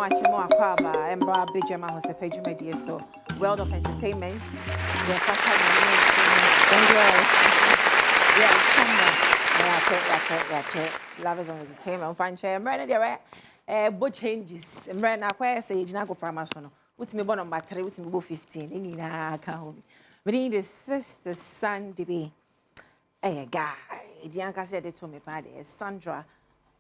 Achimo Akwaba, Embra Badwam Ahosepe media so World of Entertainment. Yeah, Lovers of Entertainment. Fine chair. I'm ready there. Both changes. I'm ready now. Where say you go promotion? What's me born on battery? What's me go 15? In na can't. We need the sister son to be a guy. Dianca said it to me, paddy. Sandra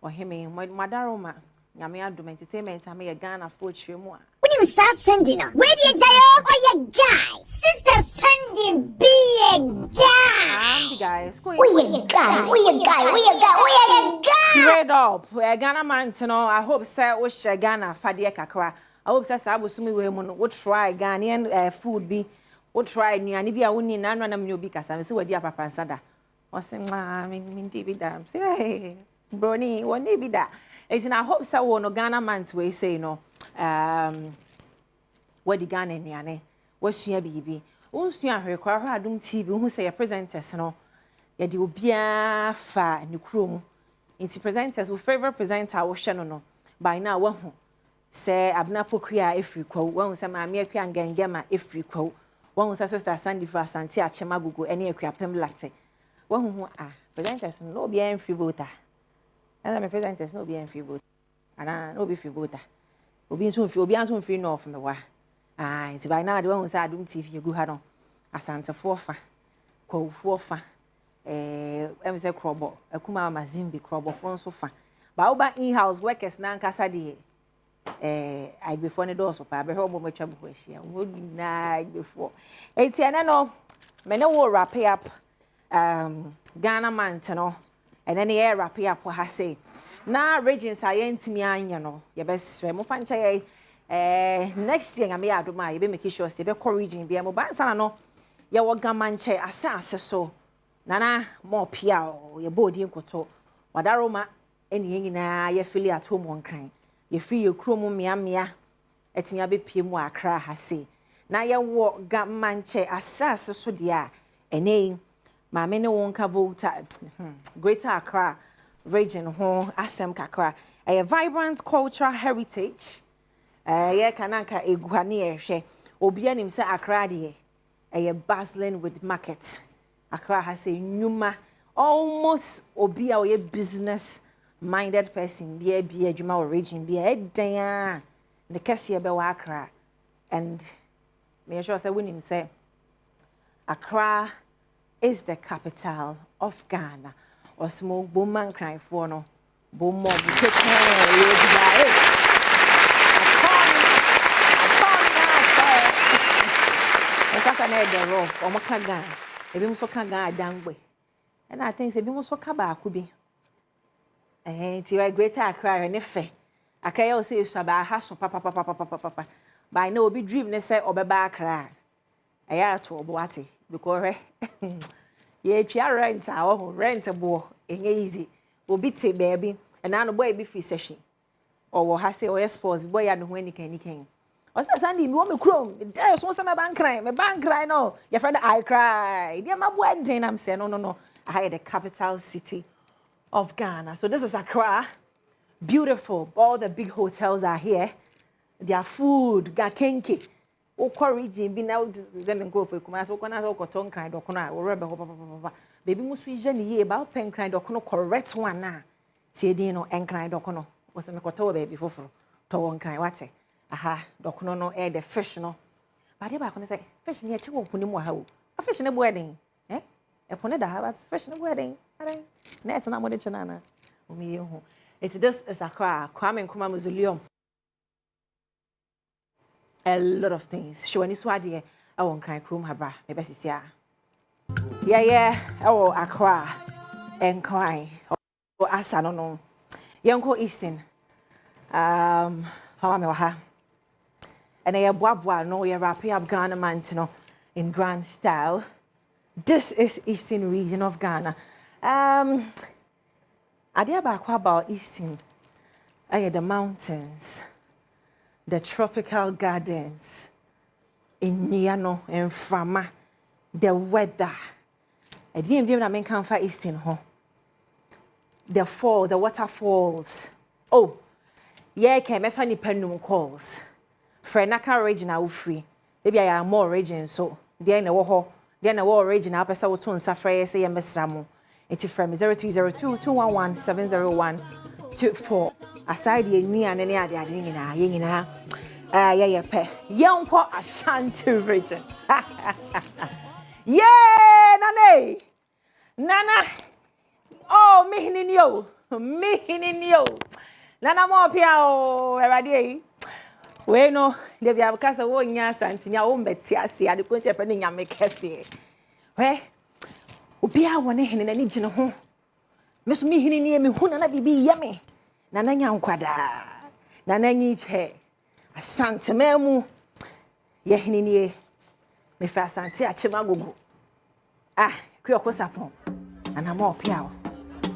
or him, my daroma. Yami Adom Entertainment, I may a Ghana for more. When you start sending her, where do you tell or your guy? Sister sending be a guy. I'm the guy. We a guy. Straight up, a Ghana man to know. I hope sir was Ghana Fadia Kakra. I hope sir I will sumi women would try Ghanaian food be would try new and if you are winning none of you because I'm so what dear Papa and Sada. Or say, Mammy, David, say, Brony, one day be that. It's in I hope so one Ghana man's way say no what the Ghana niane what's your baby once you are quite Adom TV who say a presenters no ya di obia fa ni krom inti presenters who favorite presenter wo hwe no by now wo hu say abna pokua efri kwa wo say ma me akua ngangama efri kwa wo say sister Sandy for Ashanti achema gugu ene akua pem latte wo hu presenters no be en free voter. And my presenters no be in free vote. And no be free voter. Obi anso free no from the wa. It's by now the one who said Adom TV you go had on. Asante forfa. Ko forfa. Say crobo. Akuma mazimbi crobo from sofa. Ba oba in-house workers na nkasa de I before the door so pa be hobo matwa bo hia. Wo na before. Eti ene no me ne wo wrap up Ghana man no. And then the air wrap up what I say. Now, regions I ain't me, you know, your best friend. Next year, I may add my be making sure stay be region be a mobile son. No, your work manche assess so. Nana more piao, your body and koto. Wadaroma, anything na ye feel at home one crying. You feel your chrome mia. It's me a bit pimo cry, I say. Now your work got manche assess so dear. And name. Ma me no won ka vote Greater Accra region ho asem kakra a vibrant cultural heritage ye kananka eguane ehwe obi anim se Accra de bustling with market. Accra has a nyuma almost obi a business minded person be adwuma or region be dan the kese be wa Accra and me sure say winim say Accra is the capital of Ghana. Or small boomman cry for no boom mob. And I think we must kaba could be. Greater Accra and if I can say Saba has papa. By no be dream, they say, or Baba cry. I had to Boati. Because ye rent our rentable and easy will be take baby and now boy be free session or has say or sports boy and when he can. What's that Sandy? You want me chrome? There's one my bank cry no. Your friend I cry. Dear my boy then I'm saying no. I had the capital city of Ghana. So this is Accra. Beautiful. All the big hotels are here. Their food, gakenke. Region be now them go for kuma so kona so cotton kind of kona or rubber baby musu ye about pen kind of kono correct one na tie din no en kind of kono was me koto baby foforo to one kind what aha dokono no e the fish no but ba kono say fish ne che wo puni mu ha wo a fish ne bo eden e pone da ha but fish ne bo eden are na et na mo de chena na o mi hu it this is Accra Kwame Nkrumah Mausoleum. A lot of things. Show any swadi. I won't cry. Chrome habra. Maybe it's yeah. Oh, Accra and cry. Oh, asa no. Yanko Easton. Fama me waha. And I Badwam no ya wrap up Ghana man in grand style. This is Eastern region of Ghana. I did about Eastern. The mountains. The tropical gardens in Niano and Frama, the weather. I didn't even mean come for Eastern home. The falls, the waterfalls. Oh, Yeah, can me funny penum calls. Frenaka original free. Maybe I am more region so. Then a war, then a war original person will turn safray say a mesramu. It's from 0302 211 70124. Aside ye me and any other yingina. Yeah, pe. Young po Ashanti region. Yeah, Nana. Nana. Oh, me in yo. Nana mo pia o everybody. We no, they be abakasa wo nya Ashanti nya wo mbeti ase ade ko nche pe ne nya me kese. We obi a wone hene na ni gine ho. Me so me hene ni me hu na bibi ye me. Nana nya nkwada. Nana nyi che. Ashanti memu. Ye hene ni me fra Ashanti a chema gogo. Ah, kwi okosapon. Nana mo pia o.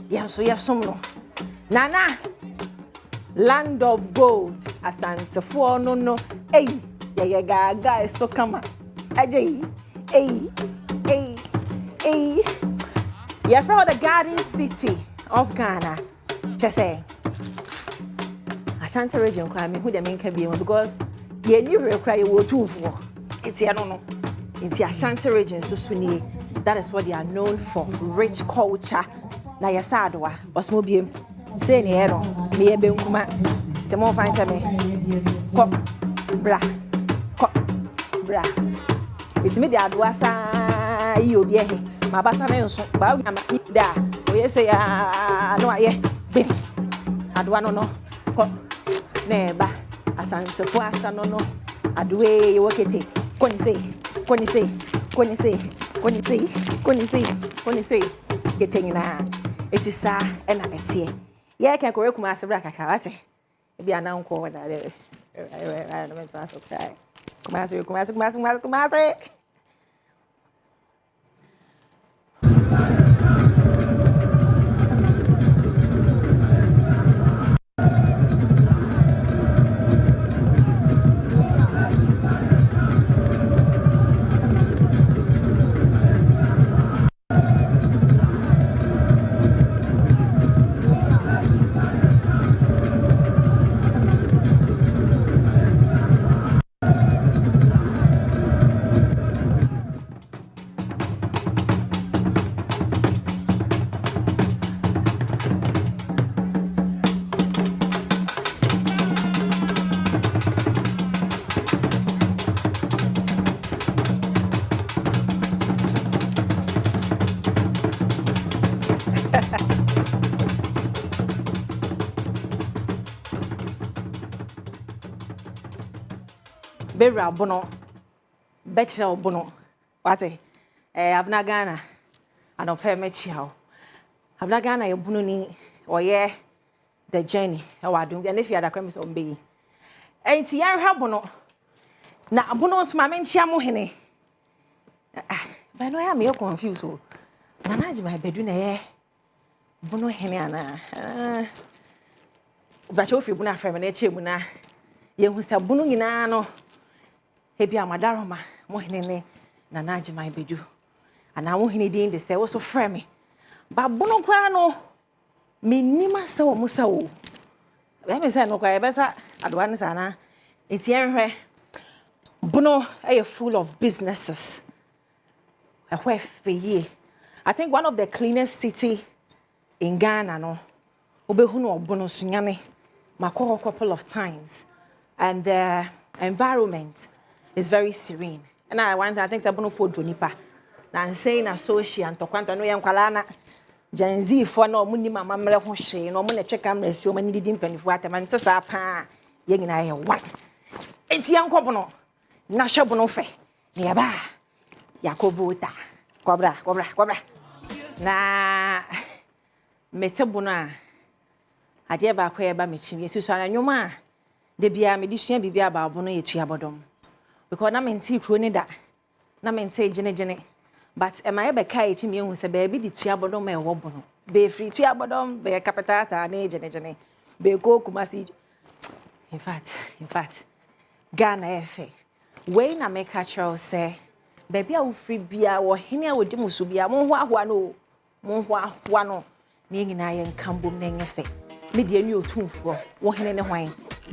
Ye so ye som no. Nana land of gold Asante for no hey yeah gaga so come hey yeah from the garden city of Ghana just say Ashanti region cry me who the main can be because yeah you real cry you too for it's here no it's Ashanti region so suni that is what they are known for rich culture na yasadwa osmobiem say ni ero me ebe nkuma te mo fan cha me ko bra it me the adwasa yi obi ehe ma basa na nso ba ma da o ye say no aye be adwa no ko ne ba Asante fo asa no adwe ye wokete koni say getengina etisa ena etie yeah can correct my sabra kakawate e bia na nko wada there no me to ask okay kumase Bera bono betra bono wate abna Ghana anope mechiao abna Ghana ye bono ni oye the journey e wadum de na fi adakwa mi so mbe enti yan hwa bono na bono so ma menchia mo hene ba no ya me confuse o na naji ma bedu na ye bono hene ana ba cho fi bono afem na eche mu na ye hu sa bono nyina no ebi amadaroma mo hene na naji ma bedu ana wo hene din de se wo so frame ba bono kwa no me nima se wo musa wo be me se no kwa e be sa adwa ne sana enti enhwe bono full of businesses I think one of the cleanest city in Ghana no obehu no bono sunyane makoko a couple of times and the environment is very serene and I think bono for dronipa na saying associate and to kwanta no yankwala na Gen Z for no muni mama mre ho hwe no mo na twe camera si o mani didi mpanifo ataman tsa pa ye nyina ye one enti yankwo bono na hwe bono fe ne ya ba yakobota kwabra na mete bono a ade ba kwa ye ba mechim yesu so anwoma de bia me di sua bibia ba bono ye tua bodom because na menti kro ni da na menti gene but am I be kai chi me hu se ba bi di tua bodom e wo bono be free tua bodom be capital ta na gene be ko kumasi in fact Ghana efe we na make culture say baby a wo free bia wo hene a wo di musu bia mo ho ahoa no mo ho ahoa no ne nyina ye nkambom na nyefe media new otumfo wo hene ne hwan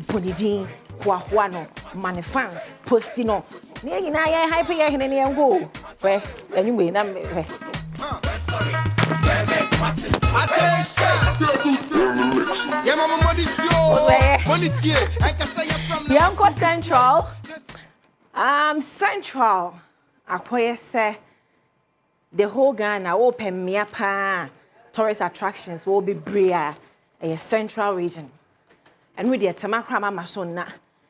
bonidin kwa no man fans postino ne nyina ye hype ye hene ne ngo we anyway na we Yanko Central Central akoye se the whole Ghana open me pa tourist attractions will be bria a central region and with the tamakra mama so na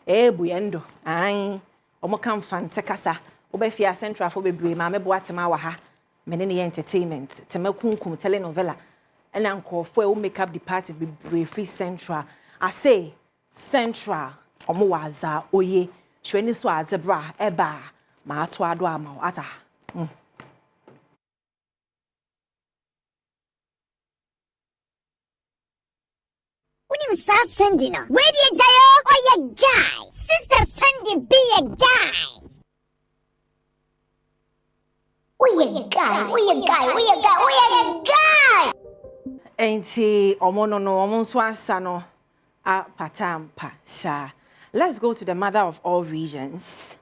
buyendo ai omo kan fante kasa obefia central for be bria ma me boatema wa ha mene ne entertainment temakunkum telenovela and anko for o makeup department be bria free central I say central omo waza oye hweni so azebra eba ma ato ado ama ata Sandy, no. Where do you oh, you guy? Sister Sandy be a guy. We a guy. Ain't he? Omono so asano. Patampa, sir. Let's go to the mother of all regions.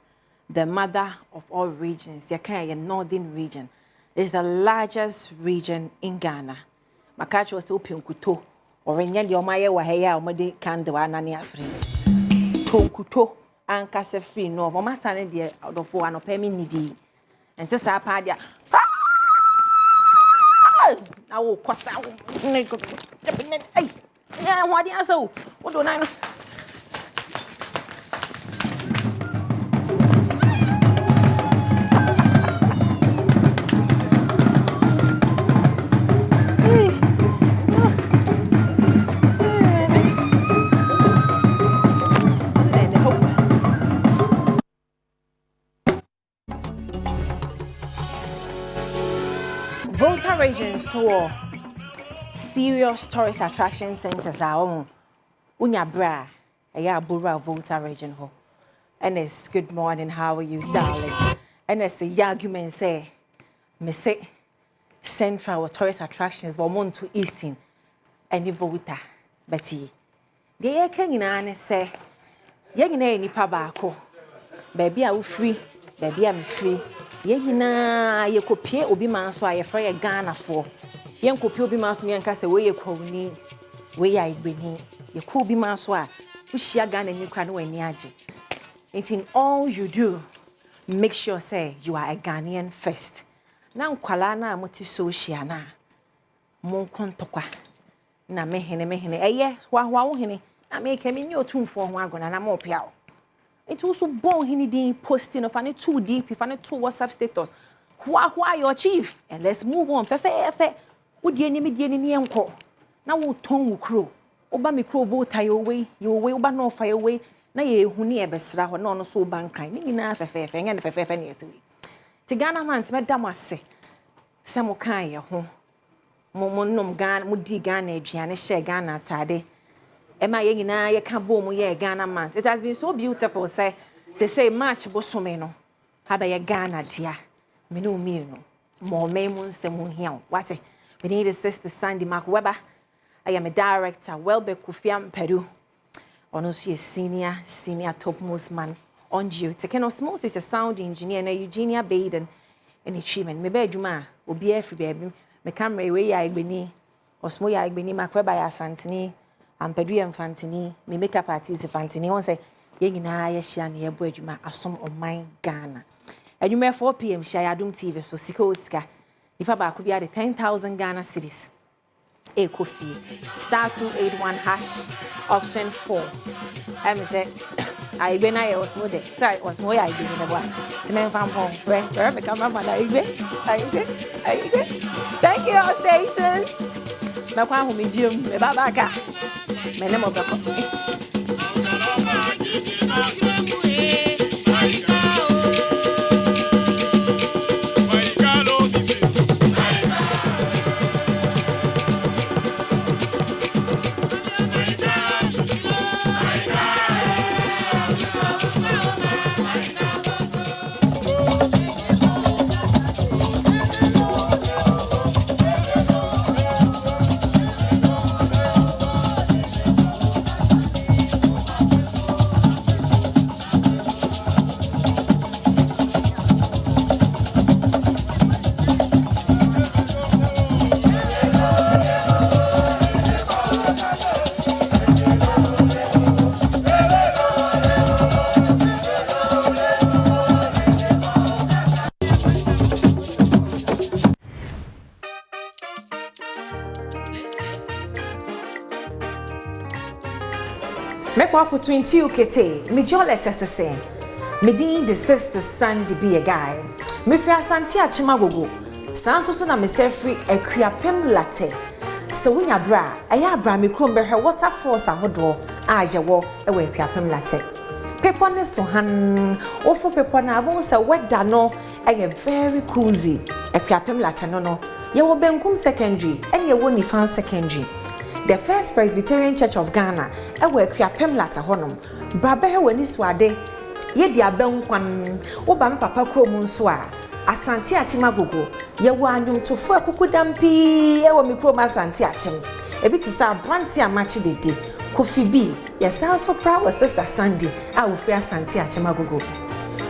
The mother of all regions, the Kenya Northern region, is the largest region in Ghana. Makachi was open kuto. Orenya di omaye wa heya omode kande wa nane afrens konkuto ankase free no o masane de odofo anopa mi nidi ente sa pa dia na wo kosa ai ya wadi aso wo do na Volta region so serious tourist attraction centers are unya bra ya bura Volta region ho and it's good morning, how are you darling, and it's the argument say me say central tourist attractions but more to eastern and Volta beti the ye kan nyina say ye nyina nipa baako baby a wo free baby am free ye nyina ye kopie obi man so aye fra ye Ghana fo ye kopie obi man so me nka se we ye kwawni we ya igbeni ye ko obi man so a wo hia Ghana ni kwa no wani age. In all you do, make sure say you are a Ghanaian first. Na nkwala na moti social na mon kontokwa na mehene eye wa wo hene na me ke me ni otumfo ho agona na mo pia. It also born hini posting of any 2 DP, if any 2 WhatsApp status. Who your chief? And let's move on. Fefe. Would ye name me enko? Now wo tongue crow. Oba mi crow vote your way, oba no fire away. Na ye huni ebesra ho no so ban cry. Ni na fefe and fefe near to we. Tigana man to madam was say. Samo kan ye ho. Mo nom Ghana, mo di Ghana aduane share Ghana tade. Emma ye nyina ye ka bo mu ye Ghana man. It has been so beautiful say March bosome no. Haba ye Ghana dia. Me no me no. Mo me mu nsem hia. What? We need a sister Sandy Mark Weber. I am a director, Welbe Kufiam Peru. Ono so senior topmost man on you. Taken osmosis is a sound engineer na Eugenia Baden and achievement. Me be adwuma obi afi baby. Me camera we ya igbeni. Osmo ya igbeni makweba ya Ashanti. Ampedu ya mfantini, me makeup artist mfantini. Won say ye nyina ye hia na ye bo adwuma asom oman Ghana. Adwuma 4 p.m. share Adom TV so sika osika. Ifa ba ko bia de 10,000 Ghana cedis. E kofi star 281 hash option 4. I say I be na ye osmo de. Say osmo ya ibe ni bo. Ti men fam pon. Where me come from na ibe. Thank you all stations. Me kwa hu me jim me baba ka. Me ne mo bako. Mekwa ko 20 ukete, me jolete sesen. Me din the sister Sandy be a guy. Me fi Ashanti achimagogo. Sanso so na me se free akuapem latte. So when ya bra, aya bra me krom be water force ahodo a je wo e we akuapem latte. Pepo ne so han, ofo pepo na abon se weda no e very cozy. Akuapem latte no. Ye wo Benkum Secondary, and ye wo Nifan Secondary. The First Presbyterian Church of Ghana, e we akuapem latte honom. Bra be he wani swade. Ye dia benkwan oba papa krom nso a Asante achimagogo ye wo anyum tofo akukudampi e wo mikrom Asante achim e bi ti sa branti amachi dede Kofi B ye sa so proud sister Sandy a wo free Asante achimagogo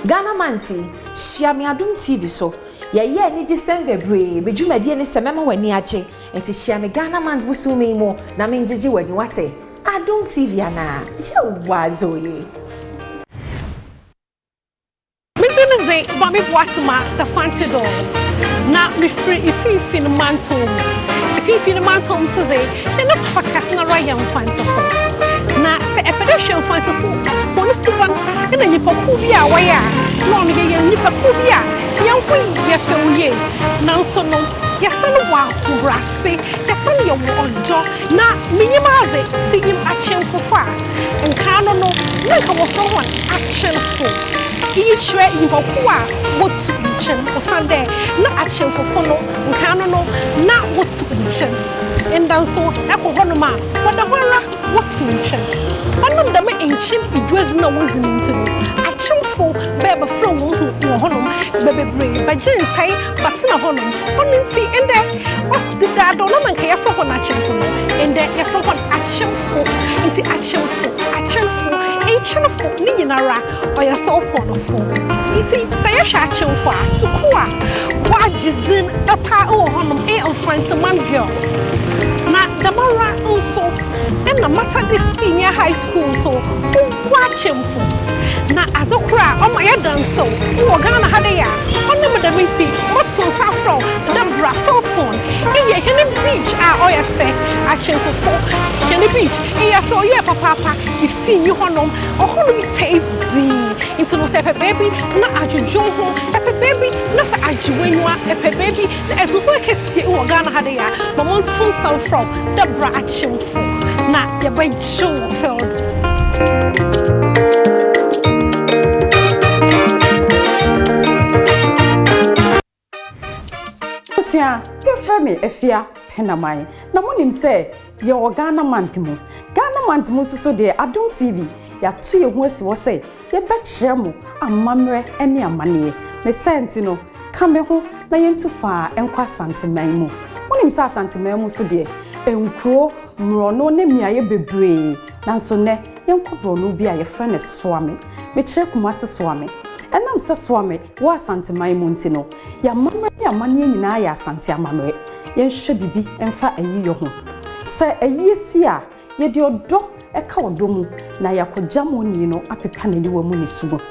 Ghana manti shia me Adom TV so ye ni December bre bedwumade ne semema wani ache enti shia me Ghana manti busumi mo na me ngigi wani wate Adom TV ana je wazoye Bami Boatuma, the fancy door. Now, if you feel mantle, if you feel mantle, so say, then a casting a Ryan fanciful. Now, say a pedestrian fanciful, one super, and then you pokubia, wire, long year, nipakubia, young queen, ye feel ye. Now, so no, yes, son of wow, brassy, yes, son of your wall door. Now, minimize it, see him action for far, and can't know, make a one action for. Each way you go, what to mention or Sunday, not action for follow, and canon, not what to mention. And then so, Apple Honoma, what the horror, what to mention. One of them ancient, it was no wasn't into action for baby from honum, baby brave, by gentle, but sin of honum. Only see, and there was the dad, don't know, and care for one action for no, and there, if one action for, and see action for. Ancient for Ninara or your soul porn of four. It's a shachel for us to qua. What is in a power on them of friends among girls? Now, the Mara also, and the matter this senior high school, so watch him for. Now, as a cry, oh my done so, who are gonna have a ya, on the meeting, what's on saffron, the brass salt porn, and your henny beach, our oil fair, action for four, henny beach, and your floor, yeah, papa, if you honor, or honor taste into no say baby, not at your John home, a baby, not at you when you are a baby, as a work is here, who are gonna have a ya, but one soon sell from the brass action for. Now, your brain show filled. You frame a fear, Penamai. No one say, your Ghana Mantimu. Ghana Mantimu so dear, Adom TV. Ya 2 years was say, ye bet Shermo, a mamre, any a money. Me sentino, come home, na yen too far, and qua Santimemo. One himself Santimemo so dear, and crow, mrono ne mia be brave. Nansone, young couple no be a friend as swami. Me check master swami. And I'm so swami, was Santa my Montino. Ya mamma, ya money in ya Santa Mamre. Yen should be and fat a year home. Say a year seer, yet your dog a cow domu, na ya could jam on you know, up a penny woman is soon.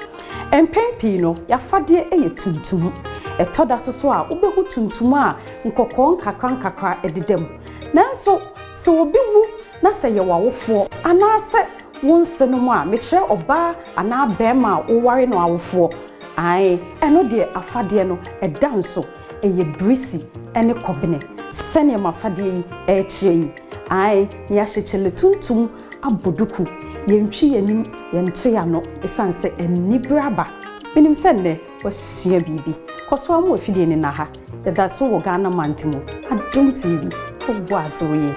And Pempino, ya fadia a tuntum. A todd as a swar, ubehu tuntuma, and cocon cacan caca at the dem. Now so be woo, na say you are for, and I said. Once no more, me try oba ana bema o ware no awofo. Ai, eno de afade no e danso, e ye breezy, ene kobene. Sene mafade yi e kire yi. Ai, ya hyechele tuntum aboduku. Ye ntwi yanim, ye nto ya no, esanse eni braba. Benim sene wasua bibi. Koso amu afide ni na ha. Ye da so wo Ghana Mantimu. Adom TV. Ko bo azoye.